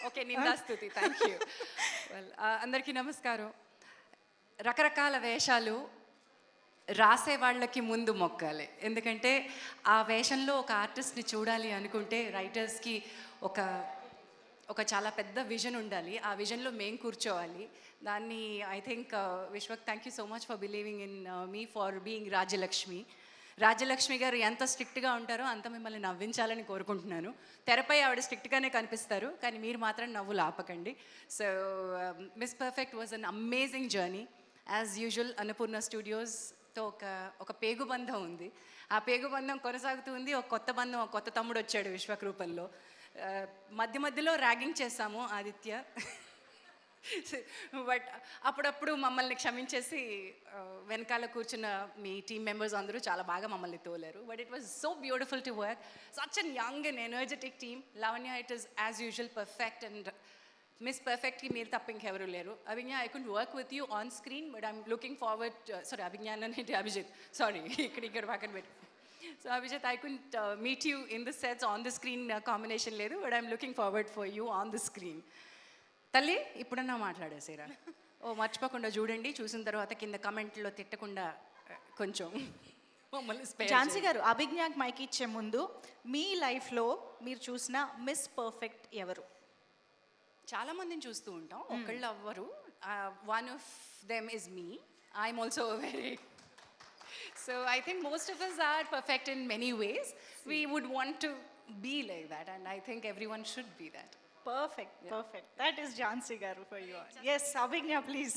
Okay, నిందాస్తుతి. Thank you. Well, అందరికీ నమస్కారం. రకరకాల వేషాలు రాసే వాళ్ళకి ముందు మొక్కాలి. ఎందుకంటే ఆ వేషంలో ఒక ఆర్టిస్ట్ని చూడాలి అనుకుంటే రైటర్స్కి ఒక ఒక చాలా పెద్ద విజన్ ఉండాలి. ఆ విజన్లో మేము కూర్చోవాలి. దాన్ని I think Vishwak, thank you so much for believing in me, for being Rajyalakshmi. Rajyalakshmi గారు ఎంత స్ట్రిక్ట్గా ఉంటారో అంత మిమ్మల్ని నవ్వించాలని కోరుకుంటున్నాను. తెరపై ఆవిడ స్ట్రిక్ట్గానే కనిపిస్తారు, కానీ మీరు మాత్రం నవ్వులు ఆపకండి. So miss perfect was an amazing journey. As usual Annapurna స్టూడియోస్తో ఒక పేగుబంధం ఉంది. ఆ పేగుబంధం కొనసాగుతూ ఉంది. ఒక కొత్త బంధం, ఒక కొత్త తమ్ముడు వచ్చాడు విశ్వక్ రూపంలో. మధ్యలో ర్యాగింగ్ చేశాము ఆదిత్య, బట్ అప్పుడప్పుడు మమ్మల్ని క్షమించేసి వెనకాల కూర్చున్న మీ టీమ్ మెంబర్స్ అందరూ చాలా బాగా మమ్మల్ని తోలారు. But it was so beautiful to work. Such an young and energetic team. Lavanya, it is as usual perfect, and miss పర్ఫెక్ట్కి మీరు తప్ప ఇంకెవరు లేరు. Abhignya, I could work with you on screen, but I'm looking forward. Sorry, Abhignya అంటే Abhijit, sorry, ఇక్కడ పక్కన పెట్టి. So Abhijit, I couldn't meet you in the sets on the screen combination లేదు, but I'm looking forward for you on the screen. తల్లి, ఇప్పుడన్నా మాట్లాడేసేరా. మర్చిపోకుండా చూడండి. చూసిన తర్వాత కింద కమెంట్లో తిట్టకుండా కొంచెం మమ్మల్ని స్పేర్. ఝాన్సీ గారు, అభిజ్ఞాకి మైక్ ఇచ్చే ముందు మీ లైఫ్లో మీరు చూసిన మిస్ పర్ఫెక్ట్ ఎవరు? చాలామందిని చూస్తూ ఉంటాం, ఒకళ్ళు అవ్వరు. One of them is me. I'm also very. So I think most of us are perfect in many ways. We would want to be like that, and I think everyone should be that. Perfect. That is Jhansi garu for you. Yes, Abhignya, please.